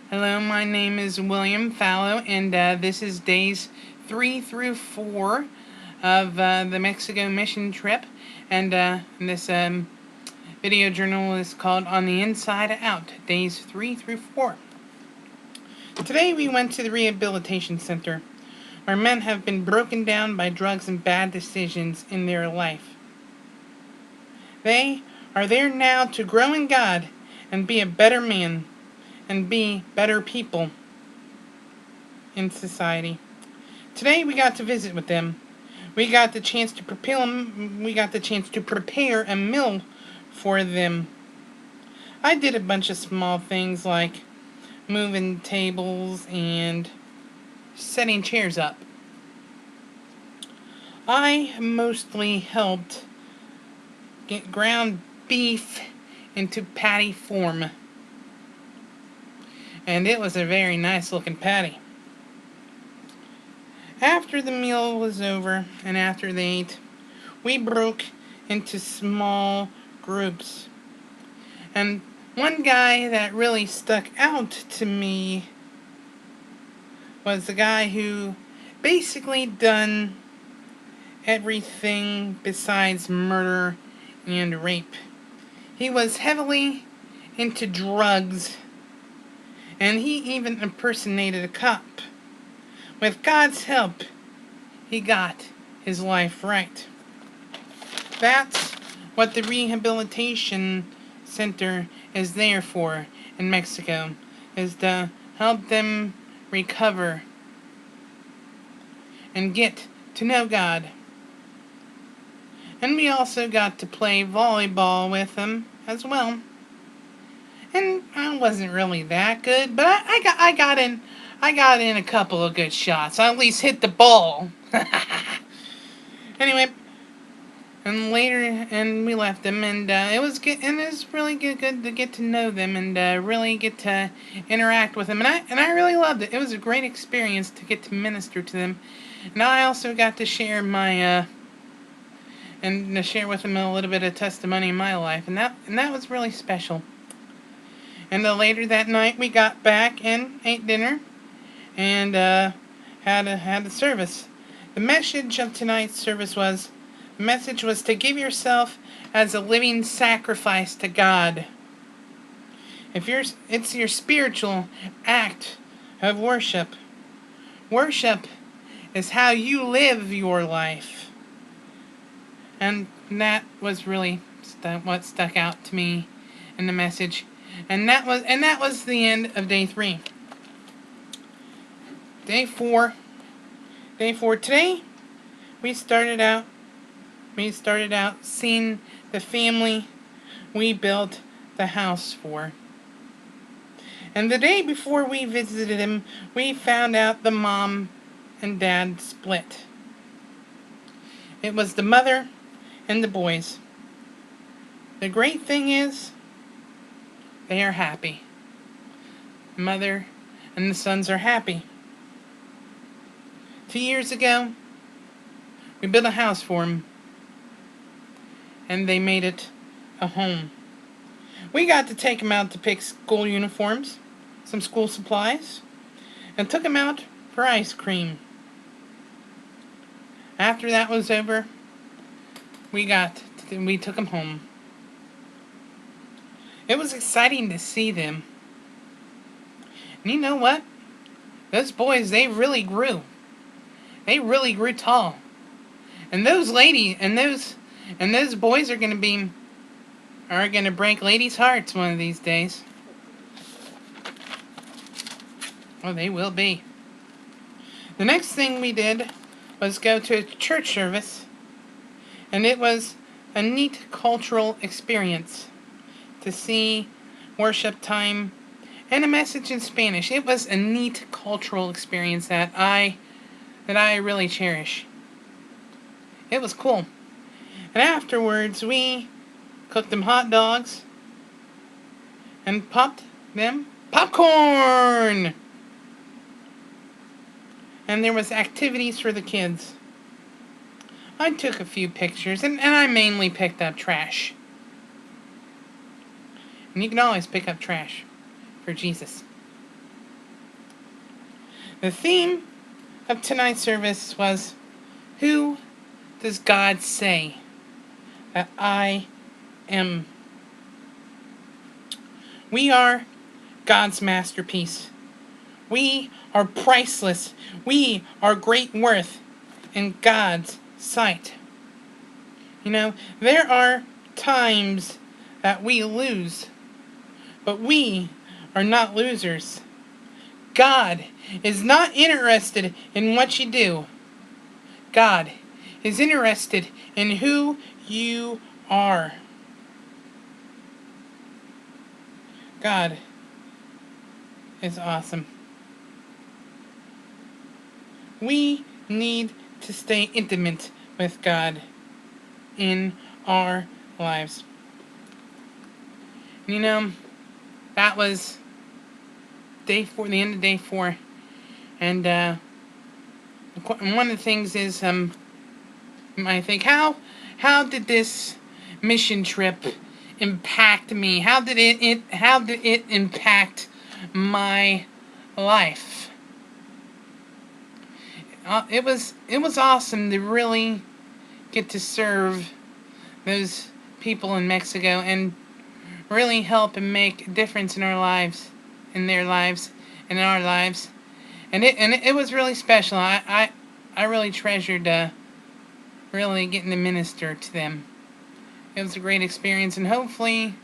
Hello, my name is William Fallow, and this is days 3 through 4 of the Mexico mission trip. And this video journal is called On the Inside Out, days 3 through 4. Today we went to the rehabilitation center, where men have been broken down by drugs and bad decisions in their life. They are there now to grow in God and be a better man and be better people in society. Today we got to visit with them. We got the chance to prepare a meal for them. I did a bunch of small things like moving tables and setting chairs up. I mostly helped get ground beef into patty form. And it was a very nice looking patty. After the meal was over and after they ate, we broke into small groups. And one guy that really stuck out to me was the guy who basically done everything besides murder and rape. He was heavily into drugs, and he even impersonated a cop. With God's help, he got his life right. That's what the rehabilitation center is there for in Mexico, is to help them recover and get to know God. And we also got to play volleyball with them as well. And I wasn't really that good, but I got in a couple of good shots. I at least hit the ball. Anyway, and we left them, and it was good, and it was really good to get to know them and really get to interact with them, and I really loved it. It was a great experience to get to minister to them, and I also got to share my and to share with them a little bit of testimony in my life, and that was really special. And later that night, we got back and ate dinner, and had a service. The message of tonight's service was to give yourself as a living sacrifice to God. It's your spiritual act of worship. Worship is how you live your life, and that was really what stuck out to me in the message. And that was the end of day 3. Day 4. Today, we started out seeing the family we built the house for. And the day before we visited him, we found out the mom and dad split. It was the mother and the boys. The great thing is, they are happy. The mother and the sons are happy. 2 years ago, we built a house for them, and they made it a home. We got to take them out to pick school uniforms, some school supplies, and took them out for ice cream. After that was over, we took them home. It was exciting to see them. And you know what? Those boys, they really grew. They really grew tall. And those boys are gonna break ladies' hearts one of these days. Oh, they will be. The next thing we did was go to a church service, and it was a neat cultural experience to see worship time and a message in Spanish. It was a neat cultural experience that I really cherish. It was cool. And afterwards, we cooked them hot dogs and popped them popcorn. And there was activities for the kids. I took a few pictures, and I mainly picked up trash. And you can always pick up trash for Jesus. The theme of tonight's service was, who does God say that I am? We are God's masterpiece. We are priceless. We are great worth in God's sight. There are times that we lose, but we are not losers. God is not interested in what you do. God is interested in who you are. God is awesome. We need to stay intimate with God in our lives. That was day 4, the end of day 4. And one of the things is, I think, how did this mission trip impact me? How did it impact my life? It was awesome to really get to serve those people in Mexico and really help and make a difference in our lives, in their lives, and in our lives. And it was really special. I really treasured really getting to minister to them. It was a great experience, and hopefully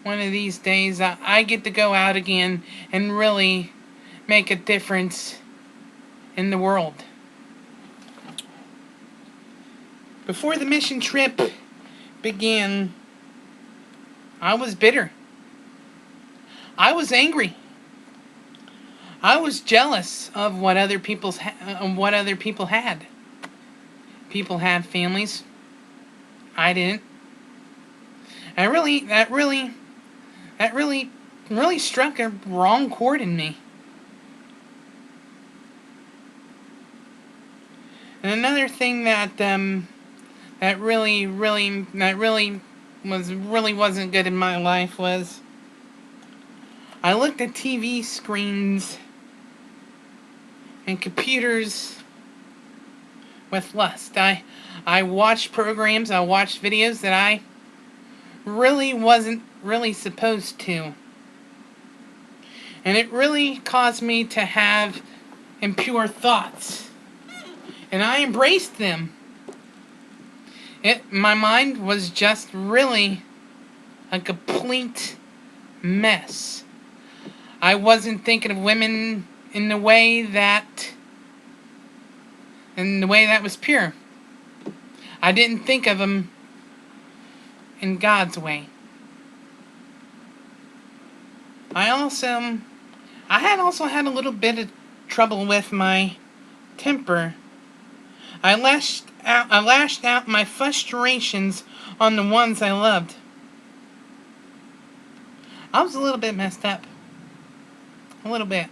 one of these days I get to go out again and really make a difference in the world. Before the mission trip began, I was bitter. I was angry. I was jealous of what other people had. People had families. I didn't. And that really struck a wrong chord in me. And another thing that really wasn't good in my life was, I looked at TV screens and computers with lust. I watched programs, I watched videos that I really wasn't really supposed to. And it really caused me to have impure thoughts. And I embraced them. My mind was just really a complete mess. I wasn't thinking of women in the way that was pure. I didn't think of them in God's way. I had a little bit of trouble with my temper. I lashed out my frustrations on the ones I loved. I was a little bit messed up. A little bit.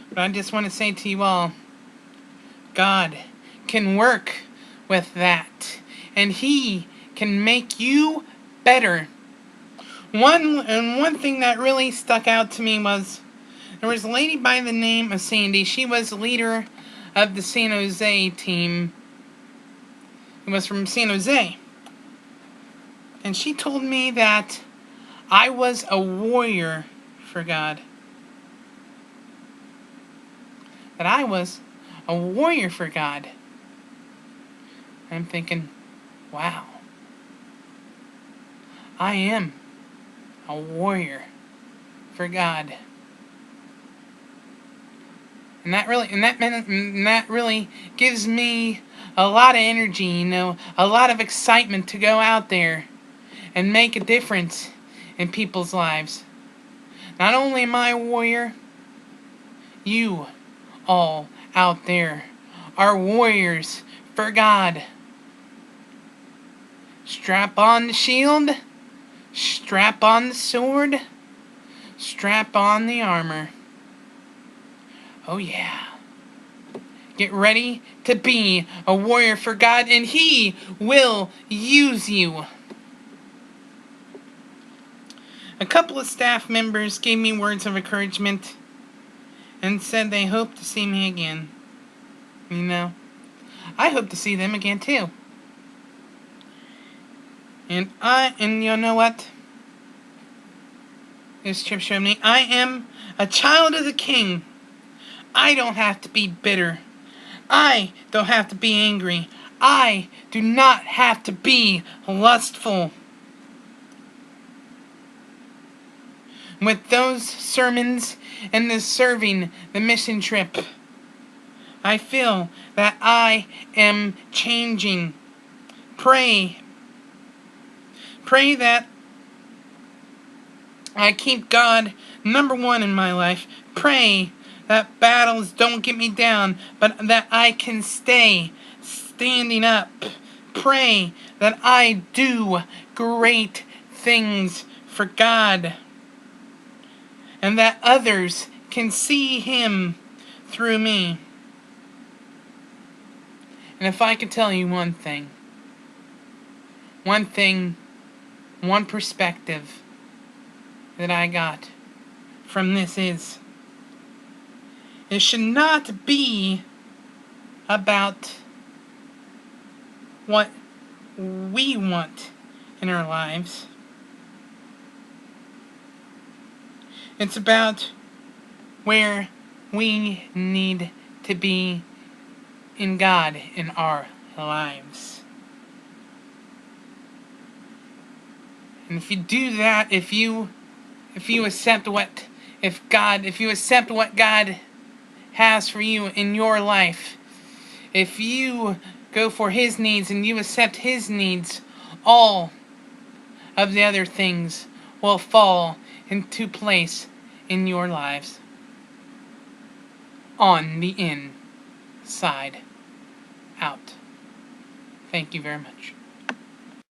But I just want to say to you all, God can work with that. And He can make you better. One thing that really stuck out to me was, there was a lady by the name of Sandy. She was the leader of the San Jose team. It was from San Jose. And she told me that I was a warrior for God. That I was a warrior for God. I'm thinking, wow. I am a warrior for God. And that really gives me a lot of energy, a lot of excitement to go out there and make a difference in people's lives. Not only am I a warrior, you all out there are warriors for God. Strap on the shield, strap on the sword, strap on the armor. Oh yeah. Get ready to be a warrior for God, and He will use you. A couple of staff members gave me words of encouragement, and said they hope to see me again. You know, I hope to see them again too. And you know what? This trip showed me I am a child of the King. I don't have to be bitter. I don't have to be angry. I do not have to be lustful. With those sermons and the serving the mission trip, I feel that I am changing. Pray that I keep God number one in my life. Pray that battles don't get me down, but that I can stay standing up. Pray that I do great things for God, and that others can see Him through me. And if I could tell you one thing, one perspective that I got from this is, it should not be about what we want in our lives. It's about where we need to be in God in our lives. And if you do that, if you accept what God has for you in your life, if you go for His needs and you accept His needs, all of the other things will fall into place in your lives on the inside out. Thank you very much.